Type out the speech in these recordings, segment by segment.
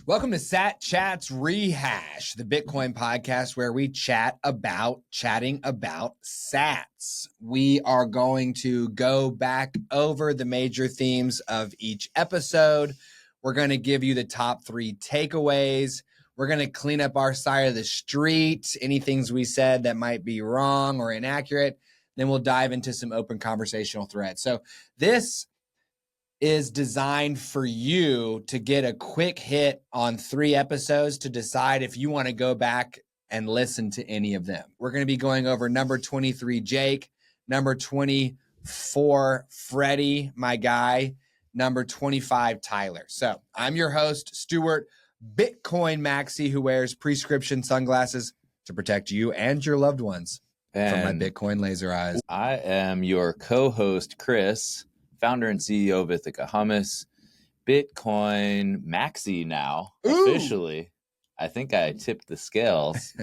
Welcome to Sat Chats Rehash, the Bitcoin podcast where we chatting about sats. We are going to go back over the major themes of each episode. We're going to give you the top 3 takeaways. We're going to clean up our side of the street, any things we said that might be wrong or inaccurate. Then we'll dive into some open conversational threads. So this is designed for you to get a quick hit on 3 episodes to decide if you want to go back and listen to any of them. We're going to be going over number 23, Jake, number 24, Freddy, my guy, number 25, Tyler. So I'm your host, Stuart, Bitcoin Maxi, who wears prescription sunglasses to protect you and your loved ones from my Bitcoin laser eyes. I am your co-host, Chris, founder and CEO of Ithaca Hummus, Bitcoin Maxi now, officially. I think I tipped the scales.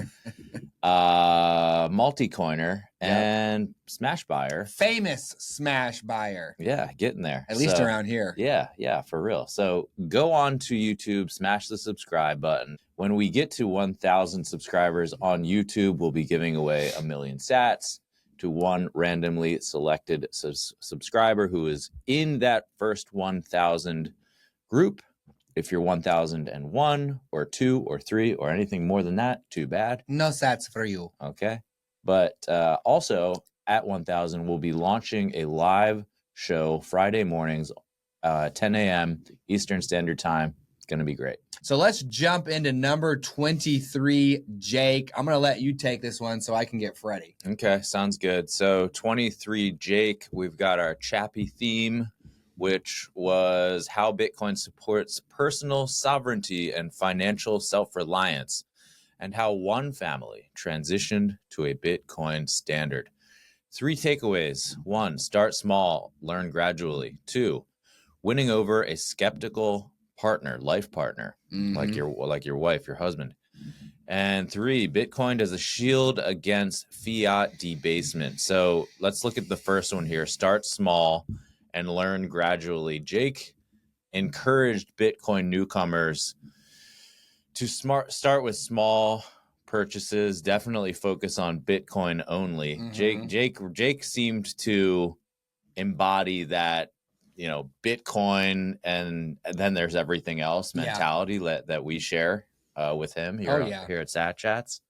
Multi-coiner and smash buyer. Famous smash buyer. Yeah, getting there. At least around here. Yeah, for real. So go on to YouTube, smash the subscribe button. When we get to 1,000 subscribers on YouTube, we'll be giving away 1 million sats to one randomly selected subscriber who is in that first 1,000 group. If you're 1,001 or 2 or 3 or anything more than that, too bad. No sats for you. Okay. But also at 1,000, we'll be launching a live show Friday mornings, 10 a.m. Eastern Standard Time. It's going to be great. So let's jump into number 23, Jake. I'm going to let you take this one so I can get Freddy. Okay, sounds good. So 23, Jake, we've got our Chappie theme, which was how Bitcoin supports personal sovereignty and financial self-reliance, and how one family transitioned to a Bitcoin standard. 3 takeaways. 1, start small, learn gradually. 2, winning over a skeptical partner, life partner, like your wife, your husband. And 3, Bitcoin as a shield against fiat debasement. So let's look at the first one here. Start small and learn gradually. Jake encouraged Bitcoin newcomers to start with small purchases. Definitely focus on Bitcoin only. Jake seemed to embody that, Bitcoin and then there's everything else mentality that we share with him here at Sat Chats.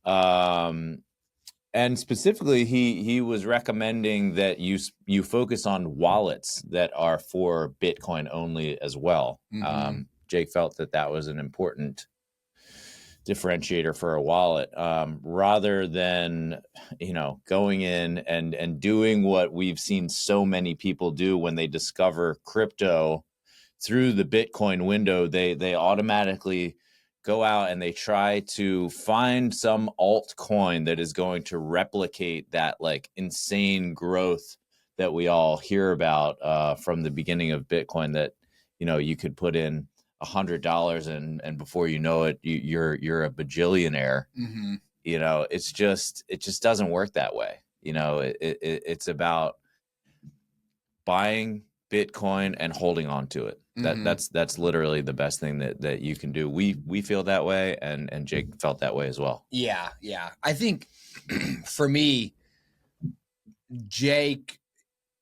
And specifically, he was recommending that you focus on wallets that are for Bitcoin only as well. Jake felt that was an important differentiator for a wallet, rather than going in and doing what we've seen so many people do when they discover crypto through the Bitcoin window. They automatically go out and they try to find some altcoin that is going to replicate that like insane growth that we all hear about from the beginning of Bitcoin, that you could put in $100 and before you know it, you're a bajillionaire. It just doesn't work that way. It's about buying Bitcoin and holding on to it. That's literally the best thing that you can do. We feel that way, and Jake felt that way as well. Yeah. I think for me, Jake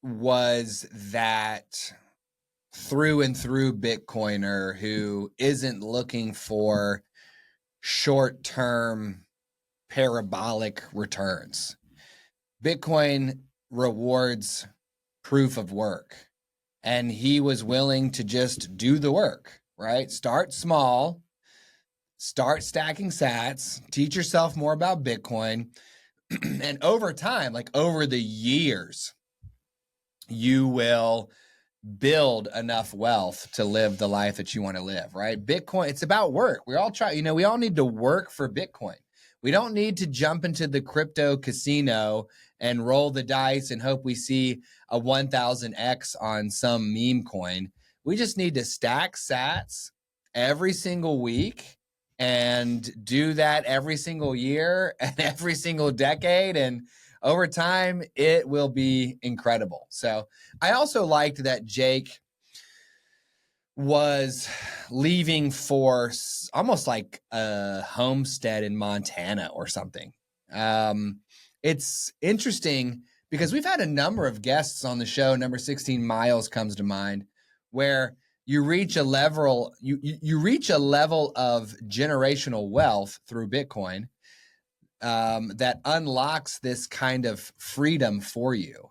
was that through and through Bitcoiner who isn't looking for short-term parabolic returns. Bitcoin rewards proof of work, and he was willing to just do the work, right? Start small, start stacking sats, teach yourself more about Bitcoin, and over time, like over the years, you will build enough wealth to live the life that you want to live, right? Bitcoin, it's about work. We all we all need to work for Bitcoin. We don't need to jump into the crypto casino and roll the dice and hope we see a 1000x on some meme coin. We just need to stack sats every single week and do that every single year and every single decade. And over time, it will be incredible. So I also liked that Jake was leaving for almost like a homestead in Montana or something. It's interesting because we've had a number of guests on the show. Number 16 Miles comes to mind, where you reach a level you reach a level of generational wealth through Bitcoin that unlocks this kind of freedom for you.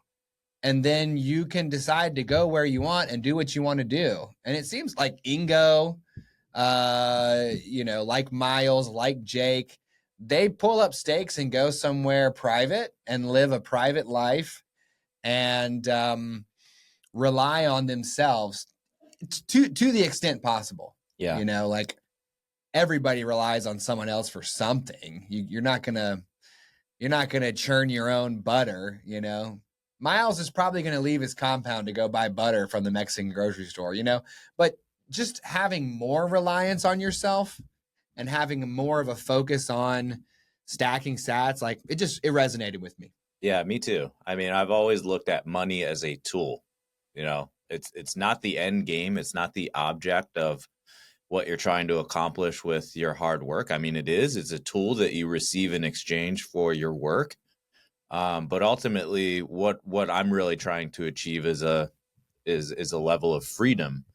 And then you can decide to go where you want and do what you want to do. And it seems like Ingo, like Miles, like Jake, they pull up stakes and go somewhere private and live a private life and rely on themselves to the extent possible. Yeah. Like everybody relies on someone else for something. You're not gonna churn your own butter, Miles is probably going to leave his compound to go buy butter from the Mexican grocery store, but just having more reliance on yourself and having more of a focus on stacking sats, like it resonated with me. Yeah, me too. I mean, I've always looked at money as a tool. It's not the end game. It's not the object of what you're trying to accomplish with your hard work. I mean, it's a tool that you receive in exchange for your work. But ultimately, what I'm really trying to achieve is a level of freedom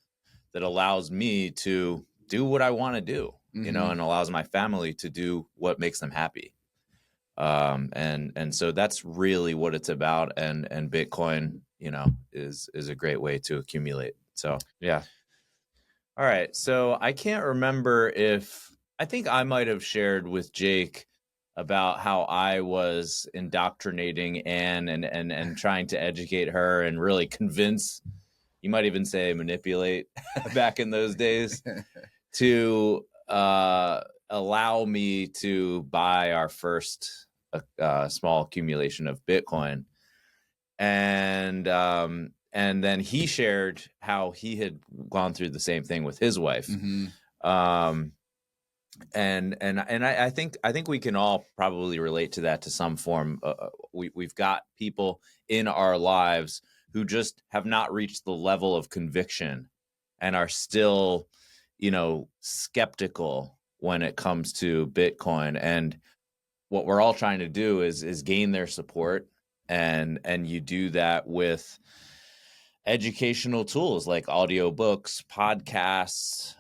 that allows me to do what I want to do, and allows my family to do what makes them happy. And so that's really what it's about. And Bitcoin, is a great way to accumulate. So, yeah. All right. So I can't remember I think I might have shared with Jake about how I was indoctrinating Anne and trying to educate her and really convince, you might even say manipulate back in those days to allow me to buy our first small accumulation of Bitcoin. And then he shared how he had gone through the same thing with his wife. And I think we can all probably relate to that to some form. We've got people in our lives who just have not reached the level of conviction and are still, skeptical when it comes to Bitcoin. And what we're all trying to do is gain their support. And you do that with educational tools like audiobooks, podcasts,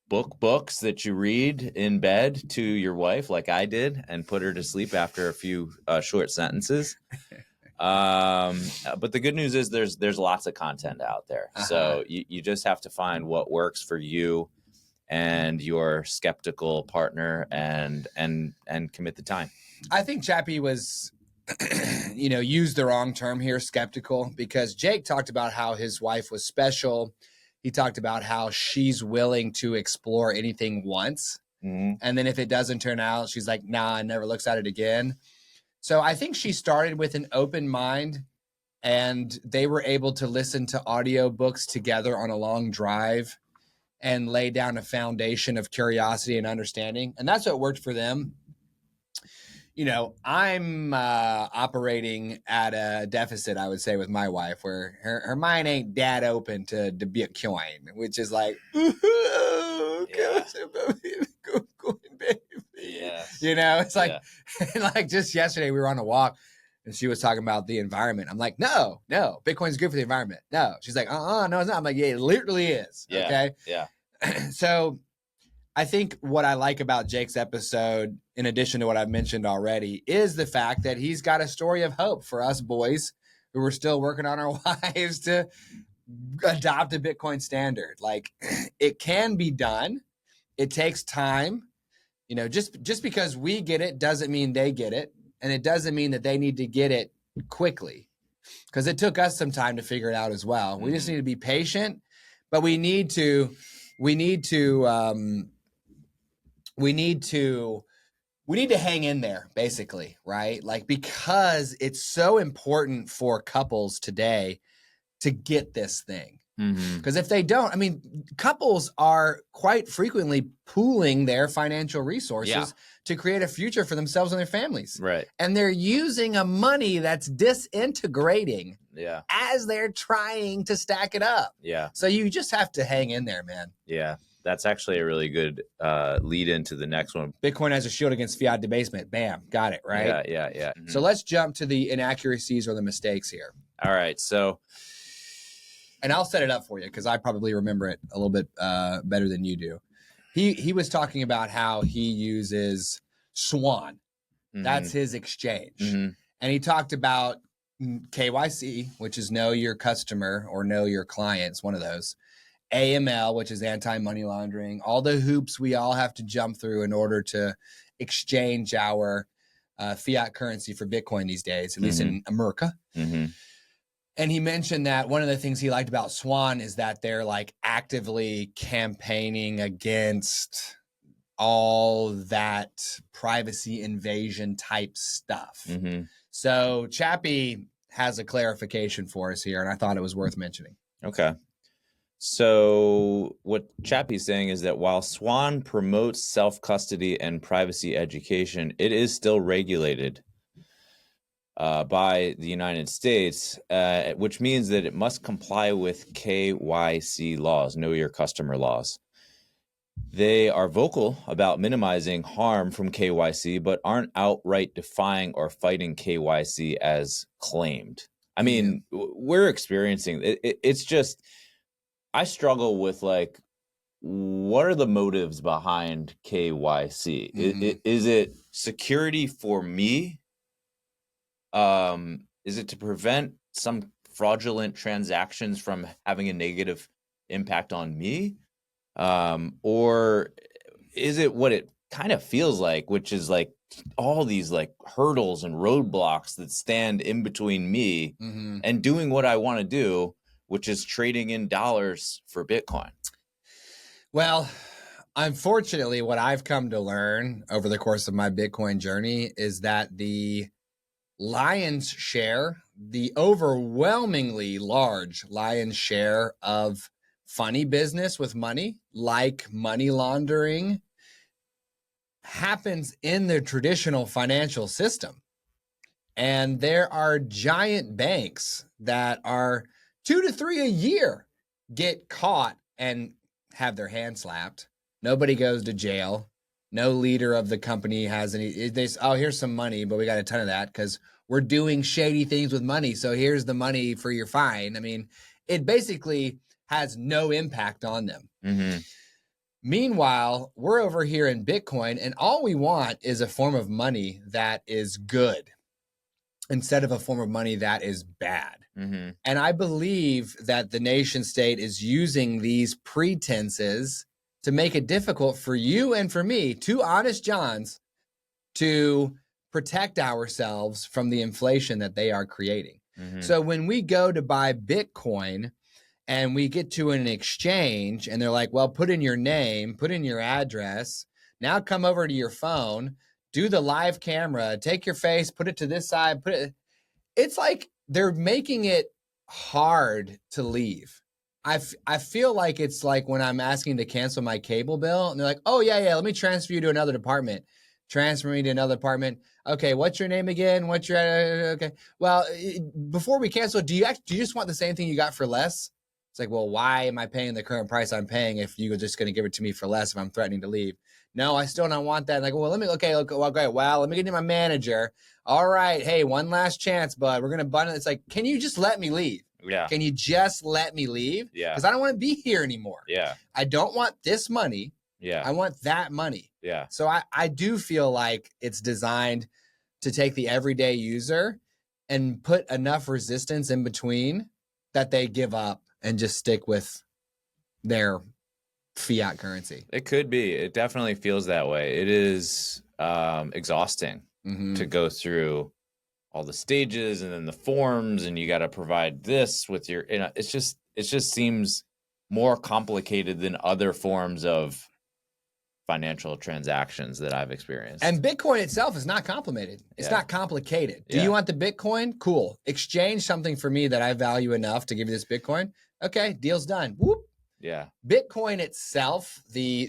books that you read in bed to your wife, like I did, and put her to sleep after a few short sentences. But the good news is there's lots of content out there. So you just have to find what works for you and your skeptical partner and commit the time. I think Chappie was, used the wrong term here, skeptical, because Jake talked about how his wife was special. He talked about how she's willing to explore anything once. And then if it doesn't turn out, she's like, nah, and never looks at it again. So I think she started with an open mind and they were able to listen to audiobooks together on a long drive and lay down a foundation of curiosity and understanding. And that's what worked for them. I'm operating at a deficit, I would say, with my wife, where her mind ain't that open to Bitcoin, which is like, it's like, like just yesterday we were on a walk and she was talking about the environment. I'm like, no, Bitcoin's good for the environment. No, she's like, no, it's not. I'm like, yeah, it literally is. Yeah. Okay. Yeah. So I think what I like about Jake's episode, in addition to what I've mentioned already, is the fact that he's got a story of hope for us boys who are still working on our wives to adopt a Bitcoin standard. Like, it can be done. It takes time. Just because we get it doesn't mean they get it. And it doesn't mean that they need to get it quickly, because it took us some time to figure it out as well. We just need to be patient, but we need to hang in there, basically, right? Like, because it's so important for couples today to get this thing. Because if they don't, I mean, couples are quite frequently pooling their financial resources to create a future for themselves and their families. Right. And they're using a money that's disintegrating Yeah. as they're trying to stack it up. Yeah. So you just have to hang in there, man. Yeah. That's actually a really good lead into the next one. Bitcoin as a shield against fiat debasement. Bam. Got it, right? Yeah. So let's jump to the inaccuracies or the mistakes here. All right. So, and I'll set it up for you because I probably remember it a little bit better than you do. He was talking about how he uses Swan. That's his exchange. And he talked about KYC, which is know your customer or know your clients, one of those. AML, which is anti-money laundering, all the hoops we all have to jump through in order to exchange our fiat currency for Bitcoin these days, at least in America. And he mentioned that one of the things he liked about Swan is that they're like actively campaigning against all that privacy invasion type stuff. So Chappie has a clarification for us here, and I thought it was worth mentioning. Okay. So what Chappie's saying is that while Swan promotes self-custody and privacy education, it is still regulated by the United States, which means that it must comply with KYC laws, know your customer laws. They are vocal about minimizing harm from KYC, but aren't outright defying or fighting KYC as claimed. I mean, we're experiencing it. It's just, I struggle with like, what are the motives behind KYC? Is it security for me? Is it to prevent some fraudulent transactions from having a negative impact on me? Or is it what it kind of feels like, which is like all these like hurdles and roadblocks that stand in between me and doing what I want to do, which is trading in dollars for Bitcoin? Well, unfortunately, what I've come to learn over the course of my Bitcoin journey is that the lion's share, the overwhelmingly large lion's share of funny business with money, like money laundering, happens in the traditional financial system. And there are giant banks that are 2 to 3 a year get caught and have their hand slapped. Nobody goes to jail. No leader of the company has any. They say, oh, here's some money, but we got a ton of that because we're doing shady things with money. So here's the money for your fine. I mean, it basically has no impact on them. Meanwhile, we're over here in Bitcoin, and all we want is a form of money that is good instead of a form of money that is bad. And I believe that the nation state is using these pretenses to make it difficult for you and for me, two honest Johns, to protect ourselves from the inflation that they are creating. So when we go to buy Bitcoin and we get to an exchange and they're like, well, put in your name, put in your address, now come over to your phone, do the live camera, take your face, put it to this side, it's like they're making it hard to leave. I feel like it's like when I'm asking to cancel my cable bill and they're like, oh, yeah, let me transfer you to another department. Transfer me to another department. Okay, what's your name again? What's your, okay. Well, before we cancel, do you just want the same thing you got for less? It's like, well, why am I paying the current price I'm paying if you're just going to give it to me for less if I'm threatening to leave? No, I still don't want that. Like, well, let me get to my manager. All right, hey, one last chance, bud. We're going to bundle. It's like, can you just let me leave? Yeah. Can you just let me leave? Yeah. Because I don't want to be here anymore. Yeah. I don't want this money. Yeah. I want that money. Yeah. So I do feel like it's designed to take the everyday user and put enough resistance in between that they give up and just stick with their fiat currency. It could be. It definitely feels that way. It is exhausting to go through all the stages and then the forms, and you got to provide this with your, it just seems more complicated than other forms of financial transactions that I've experienced. And Bitcoin itself is not complicated. It's not complicated. Do you want the Bitcoin? Cool. Exchange something for me that I value enough to give you this Bitcoin. Okay, deal's done. Whoop. Yeah. Bitcoin itself, the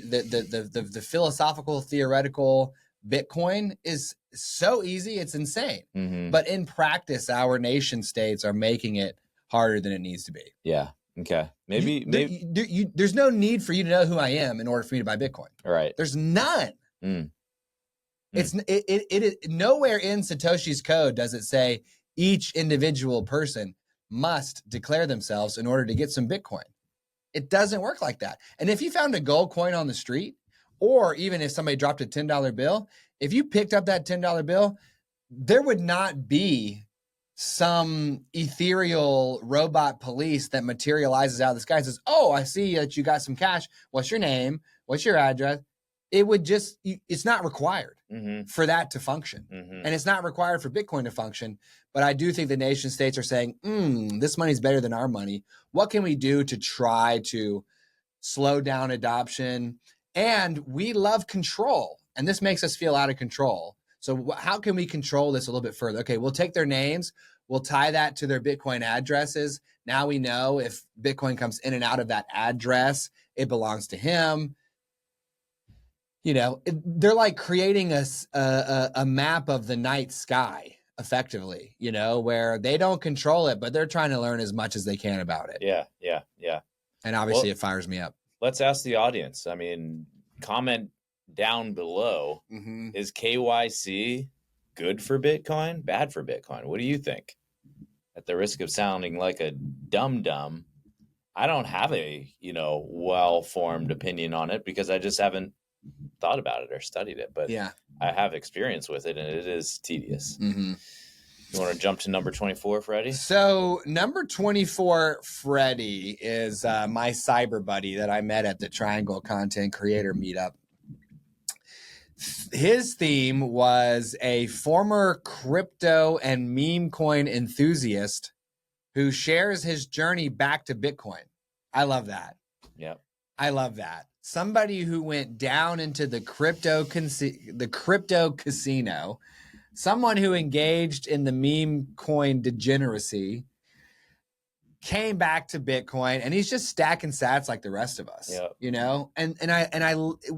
philosophical, theoretical Bitcoin is so easy, it's insane. Mm-hmm. But in practice, our nation states are making it harder than it needs to be. Yeah. Okay. Maybe there's no need for you to know who I am in order for me to buy Bitcoin. Right. There's none. It's it is nowhere in Satoshi's code does it say each individual person must declare themselves in order to get some Bitcoin. It doesn't work like that. And if you found a gold coin on the street, or even if somebody dropped a $10 bill, if you picked up that $10 bill, there would not be some ethereal robot police that materializes out of the sky and says, oh, I see that you got some cash. What's your name? What's your address? It would just, it's not required for that to function. And it's not required for Bitcoin to function. But I do think the nation states are saying, this money's better than our money. What can we do to try to slow down adoption? And we love control. And this makes us feel out of control. So how can we control this a little bit further? Okay, we'll take their names. We'll tie that to their Bitcoin addresses. Now we know if Bitcoin comes in and out of that address, it belongs to him. You know, they're like creating a map of the night sky, effectively, you know, where they don't control it, but they're trying to learn as much as they can about it. Yeah. And obviously it fires me up. Let's ask the audience. I mean, comment down below. Is KYC good for Bitcoin, bad for Bitcoin? What do you think? At the risk of sounding like a dum-dum, I don't have a, well-formed opinion on it because I just haven't thought about it or studied it, but I have experience with it and it is tedious. You want to jump to number 24, Freddy? So number 24, Freddy, is my cyber buddy that I met at the Triangle Content Creator Meetup. His theme was a former crypto and meme coin enthusiast who shares his journey back to Bitcoin. I love that. Yep. I love that. Somebody who went down into the crypto casino, someone who engaged in the meme coin degeneracy, came back to Bitcoin, and he's just stacking sats like the rest of us. You know,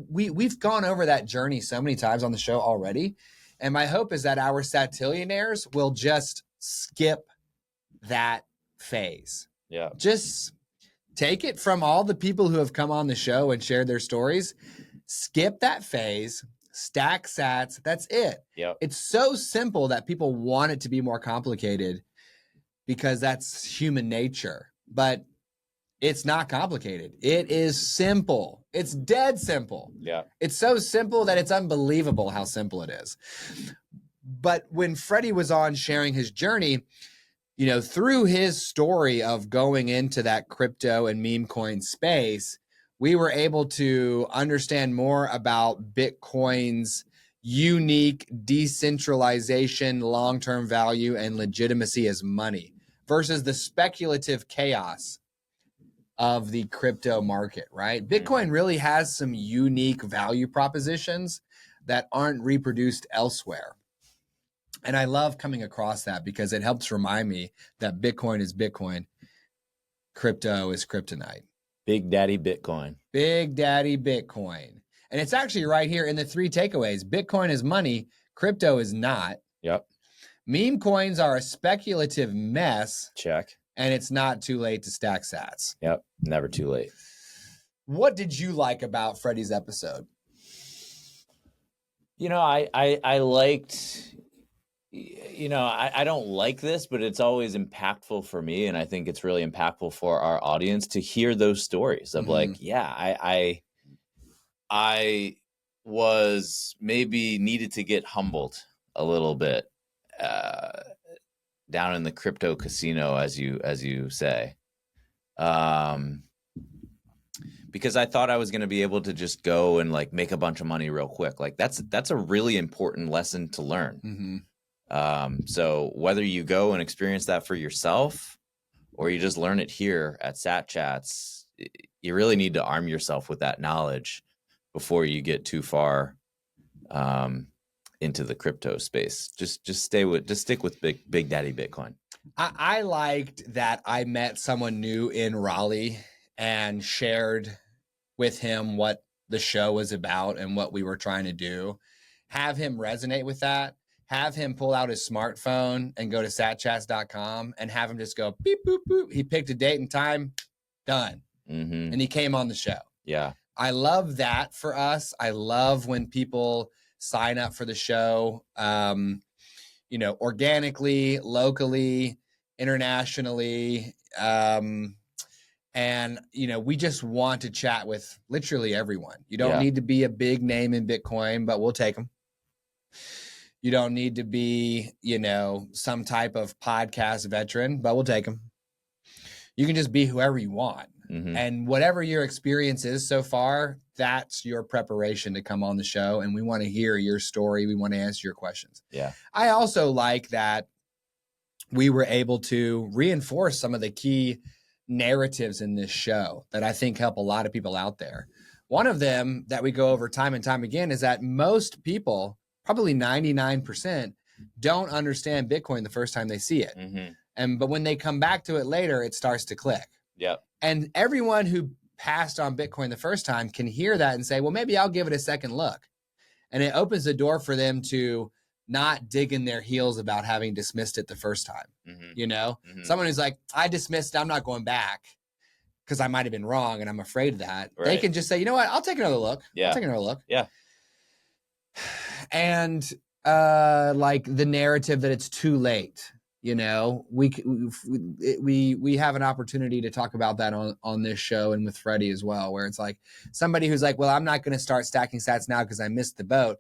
we've gone over that journey so many times on the show already, and my hope is that our satillionaires will just skip that phase. Just take it from all the people who have come on the show and shared their stories. Skip that phase, stack sats. That's it. It's so simple that people want it to be more complicated because that's human nature. But it's not complicated. It is simple. It's dead simple. It's so simple that it's unbelievable how simple it is. But when Freddy was on sharing his journey, you know, through his story of going into that crypto and meme coin space, we were able to understand more about Bitcoin's unique decentralization, long-term value, and legitimacy as money versus the speculative chaos of the crypto market, right? Bitcoin really has some unique value propositions that aren't reproduced elsewhere. And I love coming across that because it helps remind me that Bitcoin is Bitcoin. Crypto is kryptonite. Big Daddy Bitcoin. Big Daddy Bitcoin. And it's actually right here in the 3 takeaways. Bitcoin is money. Crypto is not. Meme coins are a speculative mess. Check. And it's not too late to stack sats. Never too late. What did you like about Freddy's episode? You know, I liked... You know, I don't like this, but it's always impactful for me. And I think it's really impactful for our audience to hear those stories of like, I was maybe needed to get humbled a little bit down in the crypto casino, as you say, because I thought I was going to be able to just go and like make a bunch of money real quick. Like that's a really important lesson to learn. So whether you go and experience that for yourself or you just learn it here at Sat Chats, you really need to arm yourself with that knowledge before you get too far into the crypto space. Just stick with Big Daddy Bitcoin. I liked that I met someone new in Raleigh and shared with him what the show was about and what we were trying to do. Have him resonate with that. Have him pull out his smartphone and go to satchats.com and have him just go beep, boop, boop. He picked a date and time, done. And he came on the show. Yeah. I love that for us. I love when people sign up for the show, organically, locally, internationally. And, we just want to chat with literally everyone. You don't need to be a big name in Bitcoin, but we'll take them. You don't need to be, some type of podcast veteran, but we'll take them. You can just be whoever you want. And whatever your experience is so far, that's your preparation to come on the show. And we want to hear your story. We want to answer your questions. Yeah. I also like that we were able to reinforce some of the key narratives in this show that I think help a lot of people out there. One of them that we go over time and time again is that most people, probably 99%, don't understand Bitcoin the first time they see it. But when they come back to it later, it starts to click. Yep. And everyone who passed on Bitcoin the first time can hear that and say, well, maybe I'll give it a second look. And it opens the door for them to not dig in their heels about having dismissed it the first time. Someone who's like, I dismissed it, I'm not going back because I might have been wrong and I'm afraid of that. Right. They can just say, you know what, I'll take another look. Yeah. I'll take another look. Yeah. And like the narrative that it's too late. We have an opportunity to talk about that on this show and with Freddy as well, where it's like somebody who's like, well, I'm not going to start stacking sats now because I missed the boat.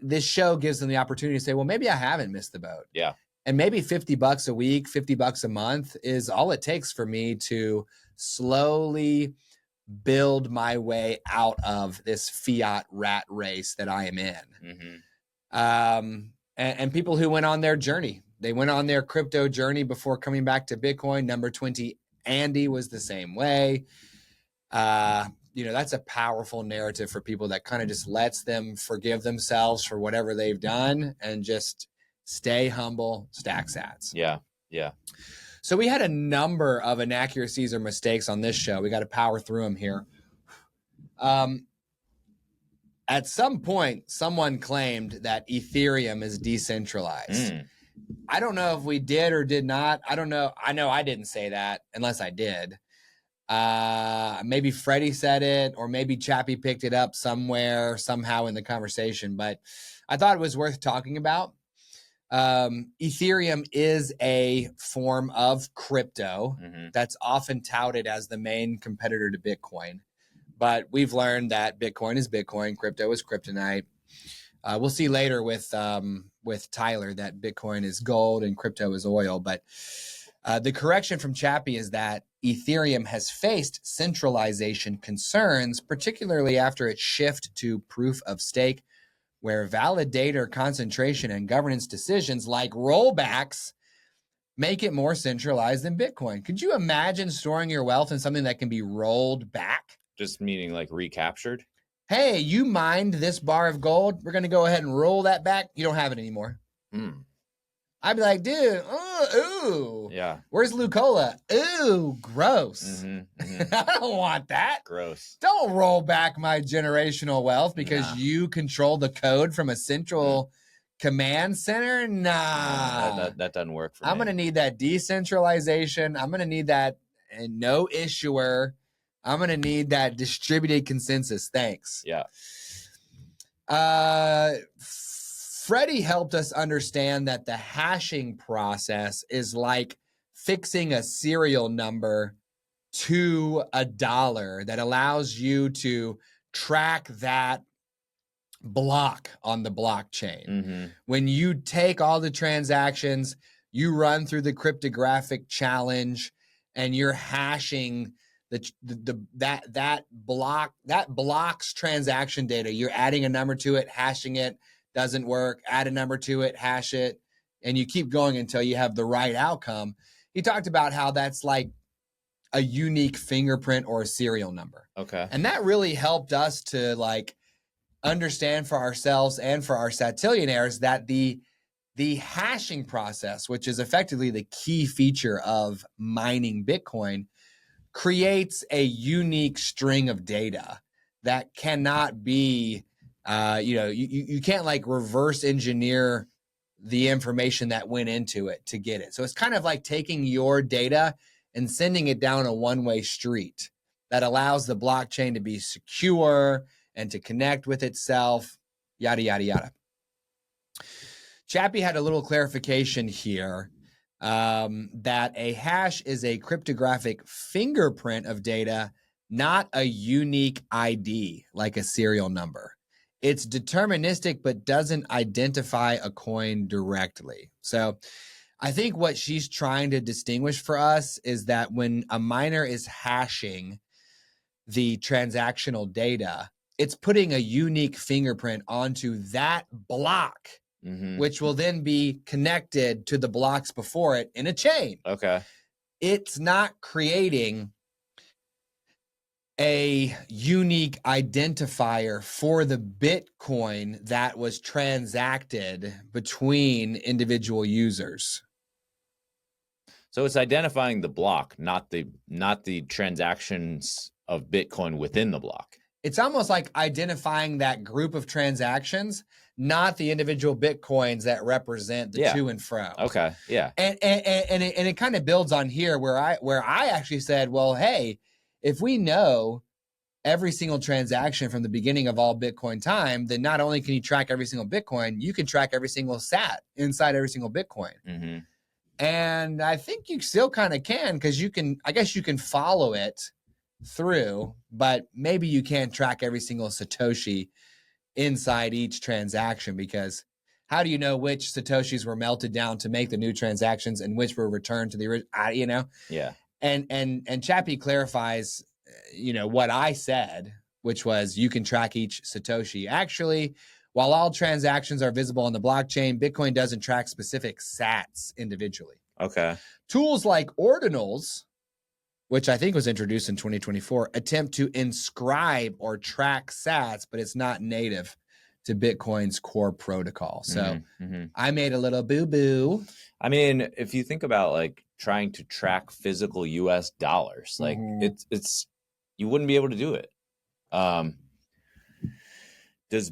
This show gives them the opportunity to say, well, maybe I haven't missed the boat. Yeah. And maybe $50 a week, $50 a month is all it takes for me to slowly build my way out of this fiat rat race that I am in. And people who went on their journey. They went on their crypto journey before coming back to Bitcoin. Number 20, Andy, was the same way. That's a powerful narrative for people that kind of just lets them forgive themselves for whatever they've done and just stay humble, stack sats. Yeah. Yeah. So we had a number of inaccuracies or mistakes on this show. We got to power through them here. At some point, someone claimed that Ethereum is decentralized. I don't know if we did or did not. I don't know. I know I didn't say that unless I did. Maybe Freddy said it, or maybe Chappie picked it up somewhere, somehow in the conversation, but I thought it was worth talking about. Ethereum is a form of crypto that's often touted as the main competitor to Bitcoin, but we've learned that Bitcoin is Bitcoin, crypto is kryptonite. We'll see later with Tyler that Bitcoin is gold and crypto is oil. But the correction from Chappie is that Ethereum has faced centralization concerns, particularly after its shift to proof of stake, where validator concentration and governance decisions like rollbacks make it more centralized than Bitcoin. Could you imagine storing your wealth in something that can be rolled back? Just meaning like recaptured? Hey, you mined this bar of gold. We're going to go ahead and roll that back. You don't have it anymore. I'd be like, dude, ooh. Yeah. Where's Lucola? Ooh, gross. I don't want that. Gross. Don't roll back my generational wealth because you control the code from a central command center. Nah. That doesn't work for me. I'm going to need that decentralization. I'm going to need that and no issuer. I'm going to need that distributed consensus. Thanks. Yeah. Freddy helped us understand that the hashing process is like fixing a serial number to $1 that allows you to track that block on the blockchain. When you take all the transactions, you run through the cryptographic challenge and you're hashing that block's transaction data. You're adding a number to it, hashing it, doesn't work, add a number to it, hash it, and you keep going until you have the right outcome. He talked about how that's like a unique fingerprint or a serial number. Okay. And that really helped us to like understand for ourselves and for our satillionaires that the hashing process, which is effectively the key feature of mining Bitcoin, creates a unique string of data that cannot be, you can't like reverse engineer the information that went into it to get it. So it's kind of like taking your data and sending it down a one-way street that allows the blockchain to be secure and to connect with itself, yada, yada, yada. Chappie had a little clarification here that a hash is a cryptographic fingerprint of data, not a unique ID like a serial number. It's deterministic, but doesn't identify a coin directly. So I think what she's trying to distinguish for us is that when a miner is hashing the transactional data, it's putting a unique fingerprint onto that block, which will then be connected to the blocks before it in a chain. Okay. It's not creating a unique identifier for the Bitcoin that was transacted between individual users. So it's identifying the block, not the transactions of Bitcoin within the block. It's almost like identifying that group of transactions, not the individual Bitcoins that represent the to and fro. Okay. Yeah. And it kind of builds on here where I actually said, well, hey, if we know every single transaction from the beginning of all Bitcoin time, then not only can you track every single Bitcoin, you can track every single sat inside every single Bitcoin. And I think you still kind of can, because I guess you can follow it through, but maybe you can't track every single Satoshi inside each transaction, because how do you know which Satoshis were melted down to make the new transactions and which were returned to the original, Yeah. And Chappie clarifies, what I said, which was you can track each Satoshi. Actually, while all transactions are visible on the blockchain, Bitcoin doesn't track specific sats individually. Okay. Tools like ordinals, which I think was introduced in 2024, attempt to inscribe or track sats, but it's not native to Bitcoin's core protocol. So I made a little boo-boo. I mean, if you think about like trying to track physical US dollars, like it's you wouldn't be able to do it. Does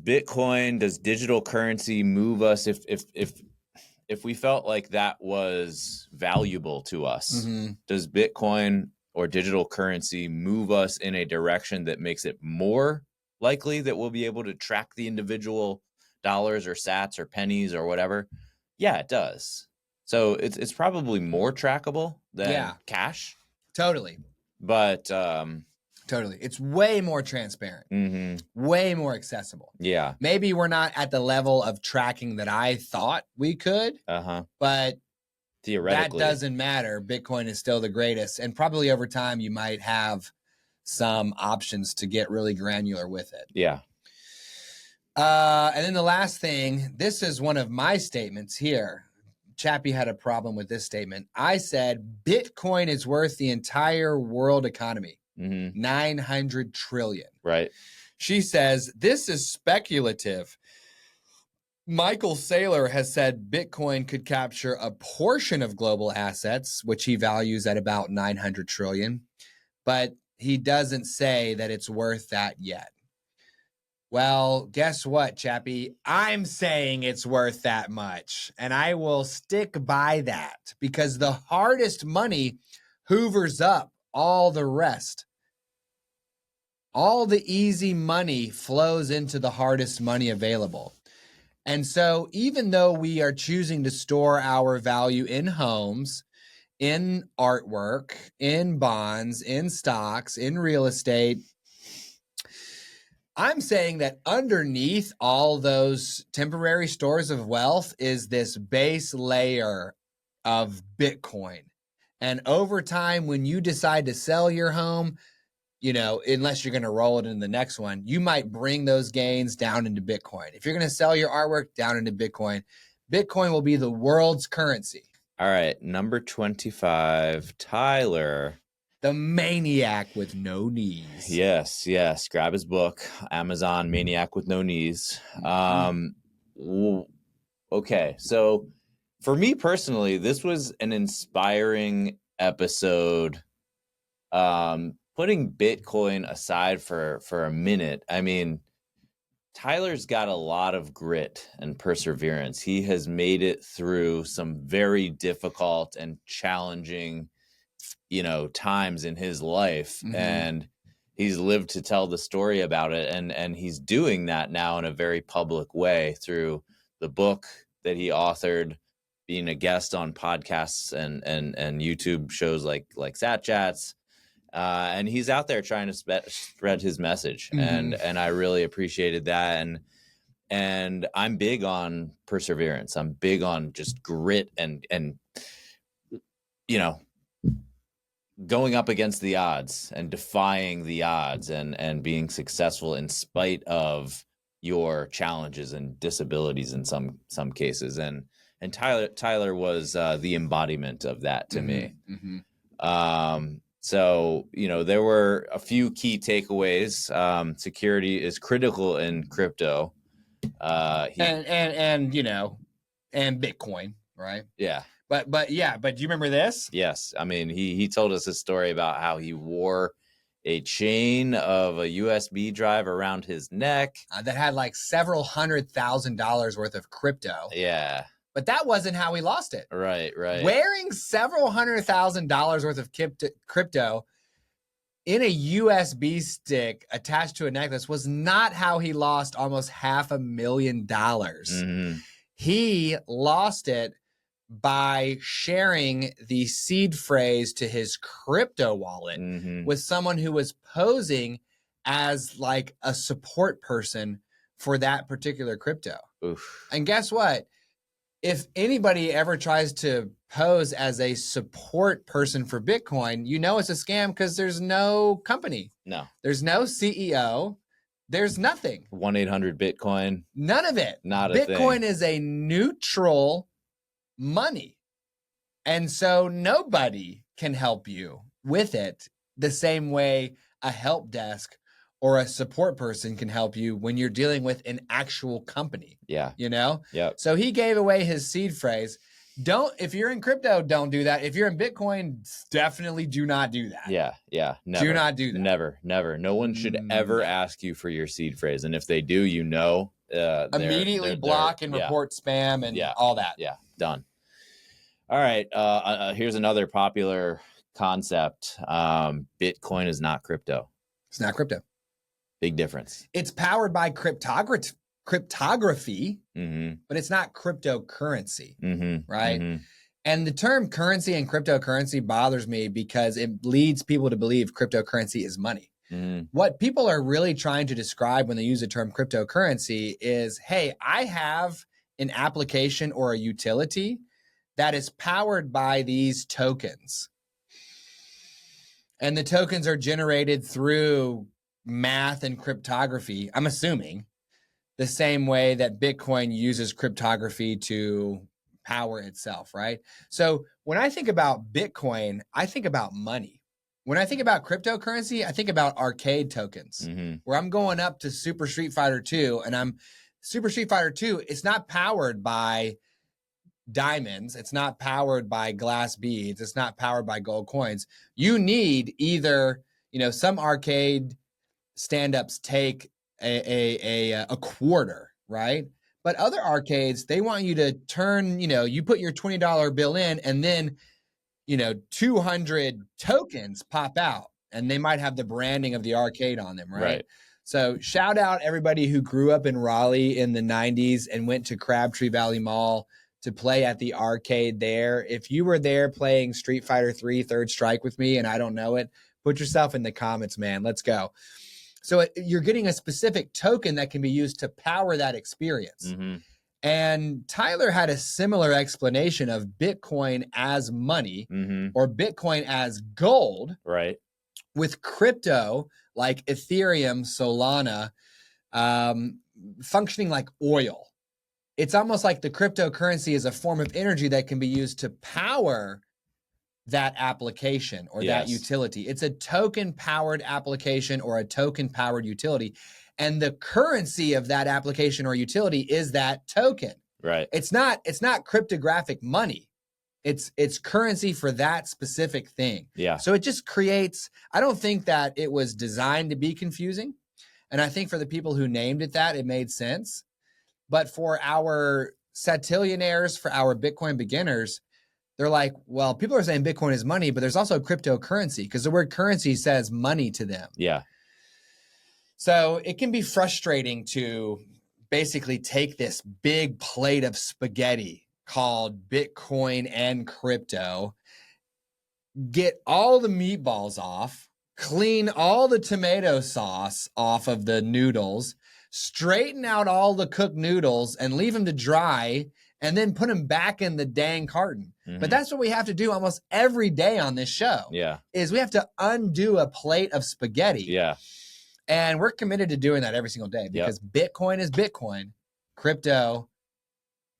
digital currency move us if we felt like that was valuable to us? Does Bitcoin or digital currency move us in a direction that makes it more likely that we'll be able to track the individual dollars or sats or pennies or whatever? Yeah, it does. So it's probably more trackable than cash. Totally. But totally. It's way more transparent, way more accessible. Yeah. Maybe we're not at the level of tracking that I thought we could, but theoretically, that doesn't matter. Bitcoin is still the greatest. And probably over time, you might have some options to get really granular with it. Yeah. And then the last thing, this is one of my statements here. Chappie had a problem with this statement. I said, Bitcoin is worth the entire world economy. 900 trillion. Right. She says, this is speculative. Michael Saylor has said Bitcoin could capture a portion of global assets, which he values at about 900 trillion, but he doesn't say that it's worth that yet. Well, guess what, Chappie? I'm saying it's worth that much, and I will stick by that, because the hardest money hoovers up all the rest. All the easy money flows into the hardest money available. And so even though we are choosing to store our value in homes, in artwork, in bonds, in stocks, in real estate, I'm saying that underneath all those temporary stores of wealth is this base layer of Bitcoin. And over time, when you decide to sell your home, unless you're going to roll it in the next one, you might bring those gains down into Bitcoin. If you're going to sell your artwork, down into Bitcoin. Bitcoin will be the world's currency. All right. Number 25, Tyler The maniac with no knees. Yes. Grab his book, Amazon Maniac with No Knees. Okay. So for me personally, this was an inspiring episode. Putting Bitcoin aside for a minute, I mean, Tyler's got a lot of grit and perseverance. He has made it through some very difficult and challenging, times in his life. And he's lived to tell the story about it. And he's doing that now in a very public way through the book that he authored, being a guest on podcasts and YouTube shows like Sat Chats. And he's out there trying to spread his message, and I really appreciated that. And I'm big on perseverance. I'm big on just grit and going up against the odds and defying the odds and being successful in spite of your challenges and disabilities in some cases. And Tyler was the embodiment of that to me. So, there were a few key takeaways. Security is critical in crypto. And Bitcoin, right? Yeah. But do you remember this? Yes. I mean, he told us a story about how he wore a chain of a USB drive around his neck that had like several $100,000 worth of crypto. Yeah. But that wasn't how he lost it. Right. Wearing several $100,000 worth of crypto in a USB stick attached to a necklace was not how he lost almost $500,000. He lost it by sharing the seed phrase to his crypto wallet with someone who was posing as like a support person for that particular crypto. Oof. And guess what? If anybody ever tries to pose as a support person for Bitcoin, it's a scam because there's no company. No. There's no CEO. There's nothing. 1-800-BITCOIN. None of it. Not a Bitcoin thing. is a neutral money. And so nobody can help you with it the same way a help desk or a support person can help you when you're dealing with an actual company. Yeah. Yep. So he gave away his seed phrase. If you're in crypto, don't do that. If you're in Bitcoin, definitely do not do that. Yeah. Never. Do not do that. Never. No one should ever ask you for your seed phrase. And if they do, immediately block and report spam and all that. Yeah. Done. All right. Here's another popular concept. Bitcoin is not crypto. It's not crypto. Big difference. It's powered by cryptography, mm-hmm. but it's not cryptocurrency, mm-hmm. right? Mm-hmm. And the term currency and cryptocurrency bothers me because it leads people to believe cryptocurrency is money. Mm-hmm. What people are really trying to describe when they use the term cryptocurrency is, hey, I have an application or a utility that is powered by these tokens. And the tokens are generated through math and cryptography, I'm assuming, the same way that Bitcoin uses cryptography to power itself, right? So when I think about Bitcoin, I think about money. When I think about cryptocurrency, I think about arcade tokens, where I'm going up to Super Street Fighter 2 and Super Street Fighter 2, it's not powered by diamonds. It's not powered by glass beads. It's not powered by gold coins. You need either, some arcade stand-ups take a quarter, right? But other arcades, they want you to turn, you put your $20 bill in and then, 200 tokens pop out and they might have the branding of the arcade on them, right? So shout out everybody who grew up in Raleigh in the 90s and went to Crabtree Valley Mall to play at the arcade there. If you were there playing Street Fighter 3 Third Strike with me and I don't know it, put yourself in the comments, man. Let's go. So you're getting a specific token that can be used to power that experience. And Tyler had a similar explanation of Bitcoin as money or Bitcoin as gold, right? With crypto like Ethereum, Solana, functioning like oil. It's almost like the cryptocurrency is a form of energy that can be used to power that application or that utility. It's a token powered application or a token powered utility. And the currency of that application or utility is that token. Right. It's not cryptographic money. It's currency for that specific thing. Yeah. So it just creates, I don't think that it was designed to be confusing. And I think for the people who named it that, it made sense. But for our satillionaires, for our Bitcoin beginners, they're like, well, people are saying Bitcoin is money, but there's also cryptocurrency because the word currency says money to them. Yeah. So it can be frustrating to basically take this big plate of spaghetti called Bitcoin and crypto, get all the meatballs off, clean all the tomato sauce off of the noodles, straighten out all the cooked noodles and leave them to dry, and then put them back in the dang carton. Mm-hmm. But that's what we have to do almost every day on this show. Yeah. Is we have to undo a plate of spaghetti. Yeah. And we're committed to doing that every single day because Bitcoin is Bitcoin, crypto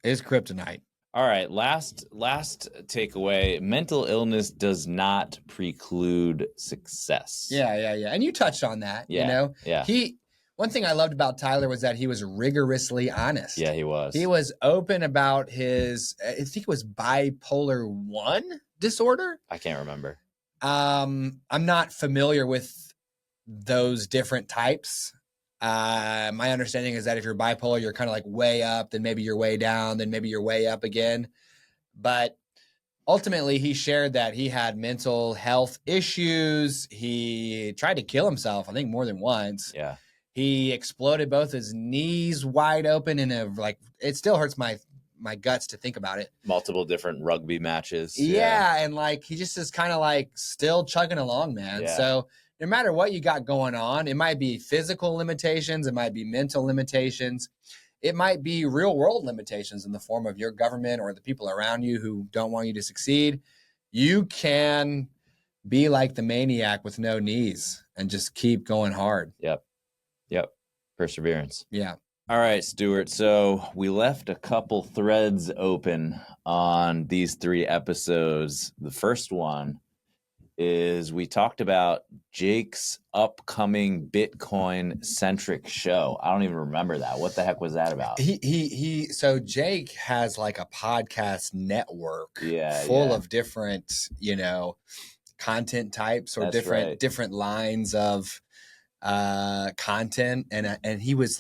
is kryptonite. All right, last takeaway, mental illness does not preclude success. Yeah. And you touched on that, you know? Yeah. One thing I loved about Tyler was that he was rigorously honest. Yeah, he was. He was open about his, I think it was bipolar 1 disorder. I can't remember. I'm not familiar with those different types. My understanding is that if you're bipolar, you're kind of like way up, then maybe you're way down, then maybe you're way up again. But ultimately, he shared that he had mental health issues. He tried to kill himself, I think more than once. Yeah. He exploded both his knees wide open in a, like, it still hurts my guts to think about it. Multiple different rugby matches. Yeah. And like, he just is kind of like still chugging along, man. Yeah. So no matter what you got going on, it might be physical limitations, it might be mental limitations, it might be real world limitations in the form of your government or the people around you who don't want you to succeed. You can be like the maniac with no knees and just keep going hard. Yep. Perseverance. Yeah. All right, Stuart. So we left a couple threads open on these 3 episodes. The first one is we talked about Jake's upcoming Bitcoin centric show. I don't even remember that. What the heck was that about? So Jake has like a podcast network full of different, content types or different lines of content. And he was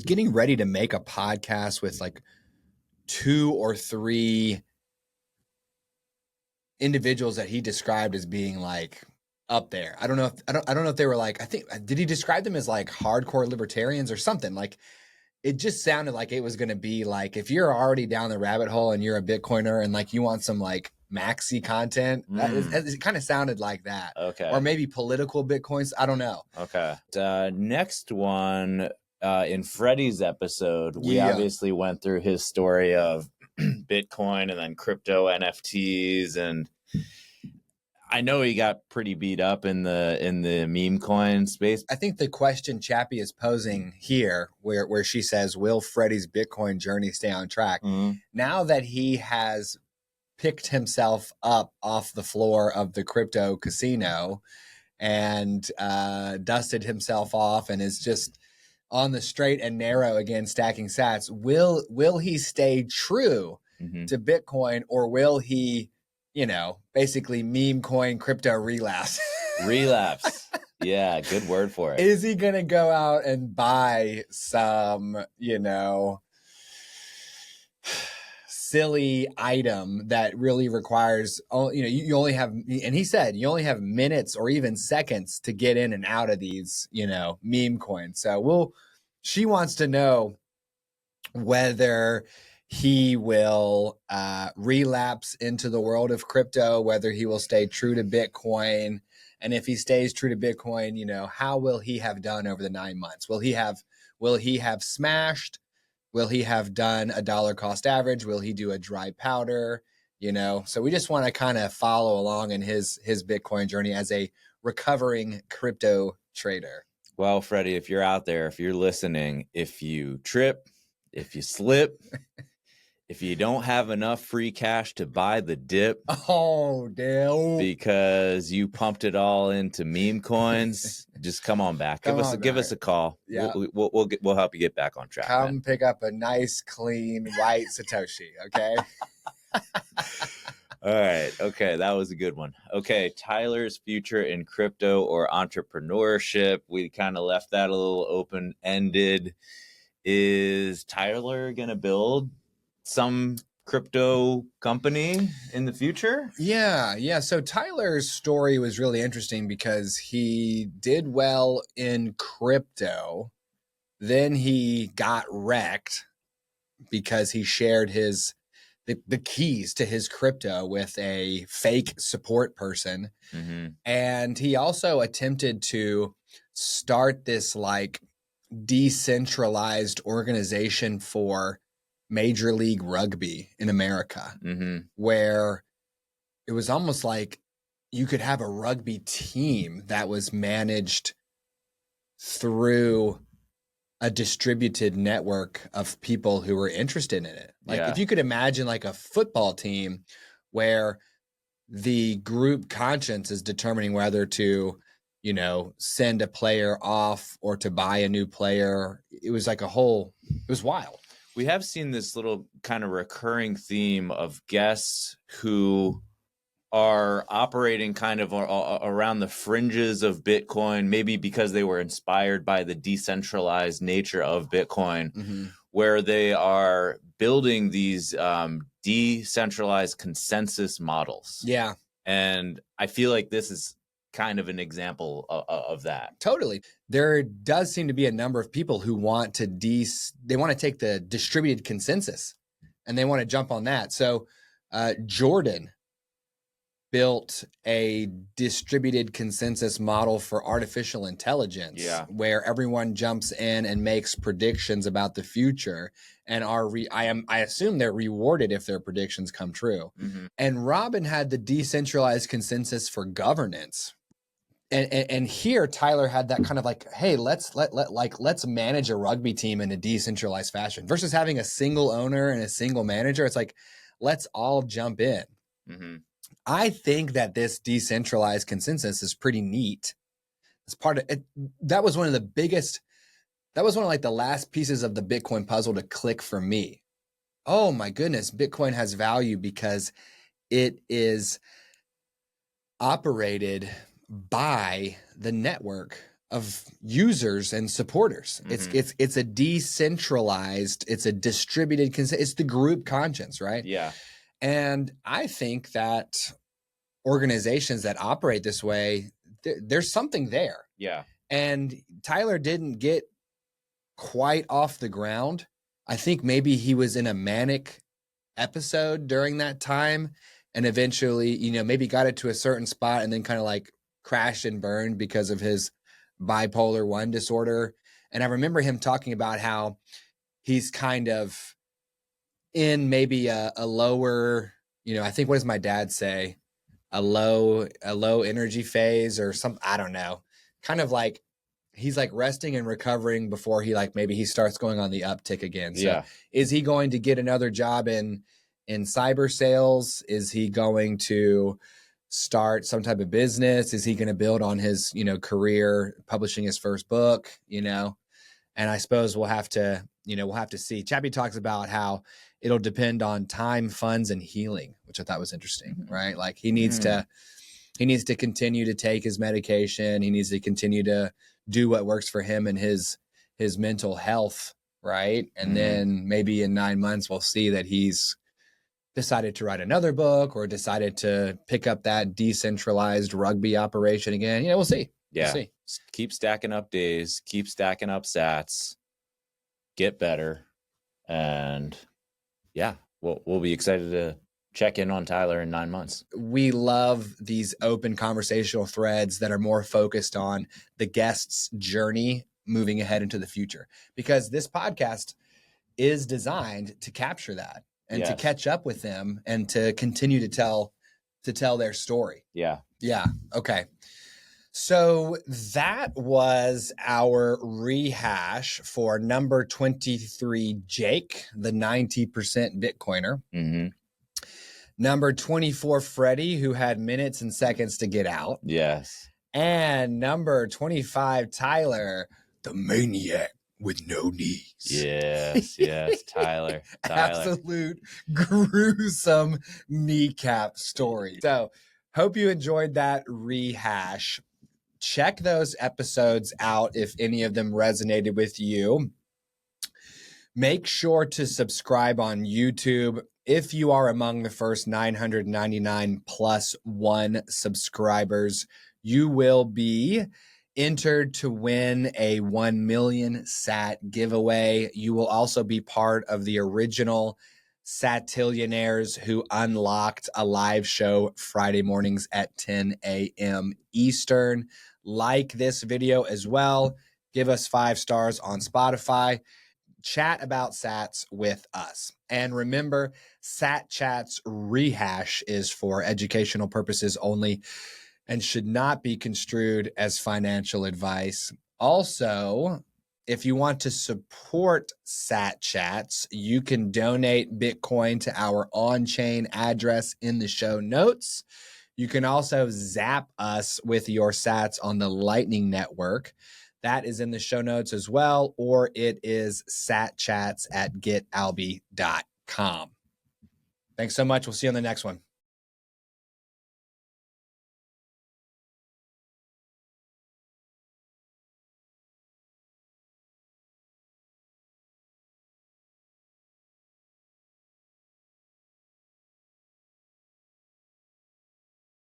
getting ready to make a podcast with like 2 or 3 individuals that he described as being like up there. I don't know if they were like, did he describe them as like hardcore libertarians or something? Like, it just sounded like it was going to be like, if you're already down the rabbit hole and you're a Bitcoiner and like you want some like maxi content, it kind of sounded like that. Okay. Or maybe political Bitcoins. I don't know. Okay. Next one, in Freddy's episode, we obviously went through his story of Bitcoin and then crypto NFTs, and I know he got pretty beat up in the meme coin space. I think the question Chappie is posing here, where she says, will Freddy's Bitcoin journey stay on track? Mm-hmm. Now that he has picked himself up off the floor of the crypto casino and dusted himself off and is just on the straight and narrow again, stacking sats, will he stay true to Bitcoin, or will he, basically meme coin crypto relapse? Relapse. Yeah, good word for it. Is he going to go out and buy some, silly item that really requires, you only have, and he said, you only have minutes or even seconds to get in and out of these, meme coins. So she wants to know whether he will relapse into the world of crypto, whether he will stay true to Bitcoin. And if he stays true to Bitcoin, how will he have done over the 9 months? Will he have smashed? Will he have done a dollar cost average? Will he do a dry powder? So we just want to kind of follow along in his Bitcoin journey as a recovering crypto trader. Well, Freddy, if you're out there, if you're listening, if you trip, if you slip, if you don't have enough free cash to buy the dip Oh, damn. because you pumped it all into meme coins, just come on back. Give us a call. Yeah. We'll help you get back on track. Come man. pick up a nice, clean, white Satoshi, okay? All right. Okay. That was a good one. Okay. Tyler's future in crypto or entrepreneurship. We kind of left that a little open ended. Is Tyler going to build some crypto company in the future? Yeah. So Tyler's story was really interesting because he did well in crypto. Then he got wrecked because he shared the keys to his crypto with a fake support person. Mm-hmm. And he also attempted to start this like decentralized organization for Major League Rugby in America, where it was almost like you could have a rugby team that was managed through a distributed network of people who were interested in it. Like if you could imagine like a football team where the group conscience is determining whether to, send a player off or to buy a new player. It was like it was wild. We have seen this little kind of recurring theme of guests who are operating kind of around the fringes of Bitcoin, maybe because they were inspired by the decentralized nature of Bitcoin, where they are building these decentralized consensus models. Yeah. And I feel like this is kind of an example of that. Totally. There does seem to be a number of people who want to they want to take the distributed consensus and they want to jump on that. So Jordan built a distributed consensus model for artificial intelligence, where everyone jumps in and makes predictions about the future, and I assume they're rewarded if their predictions come true. And Robin had the decentralized consensus for governance. And here Tyler had that kind of like, hey, let's manage a rugby team in a decentralized fashion versus having a single owner and a single manager. It's like, let's all jump in. I think that this decentralized consensus is pretty neat. It's part of it. That was one of like the last pieces of the Bitcoin puzzle to click for me. Oh my goodness, Bitcoin has value because it is operated by the network of users and supporters. It's a decentralized, it's a distributed consensus. It's the group conscience, right? Yeah. And I think that organizations that operate this way, there's something there. Yeah. And Tyler didn't get quite off the ground. I think maybe he was in a manic episode during that time and eventually, maybe got it to a certain spot and then kind of like crashed and burned because of his bipolar 1 disorder. And I remember him talking about how he's kind of in maybe a lower, I think, what does my dad say? A low energy phase or something. I don't know. Kind of like he's like resting and recovering before he maybe he starts going on the uptick again. So is he going to get another job in cyber sales? Is he going to start some type of business? Is he going to build on his, career publishing his first book, And I suppose we'll have to see. Chappie talks about how it'll depend on time, funds, and healing, which I thought was interesting, right? Like he needs to continue to take his medication. He needs to continue to do what works for him and his mental health, right? And then maybe in 9 months, we'll see that he's decided to write another book or decided to pick up that decentralized rugby operation again. We'll see. Yeah. We'll see. Keep stacking up days, keep stacking up sats, get better. And we'll be excited to check in on Tyler in 9 months. We love these open conversational threads that are more focused on the guest's journey moving ahead into the future, because this podcast is designed to capture that and to catch up with them and to continue to tell their story. Yeah. Yeah. Okay. So that was our rehash for number 23, Jake, the 90% Bitcoiner. Mm-hmm. Number 24, Freddy, who had minutes and seconds to get out. Yes. And number 25, Tyler, the Maniac with no knees. Yes, yes, Tyler. Absolute gruesome kneecap story. So hope you enjoyed that rehash. Check those episodes out if any of them resonated with you. Make sure to subscribe on YouTube. If you are among the first 999 plus one subscribers, you will be entered to win a 1 million sat giveaway. You will also be part of the original Satillionaires who unlocked a live show Friday mornings at 10 a.m. Eastern. Like this video as well. Give us 5 stars on Spotify. Chat about sats with us. And remember, Sat Chats Rehash is for educational purposes only and should not be construed as financial advice. Also, if you want to support Sat Chats, you can donate Bitcoin to our on-chain address in the show notes. You can also zap us with your sats on the Lightning Network. That is in the show notes as well, or it is satchats@getalby.com. Thanks so much. We'll see you on the next one.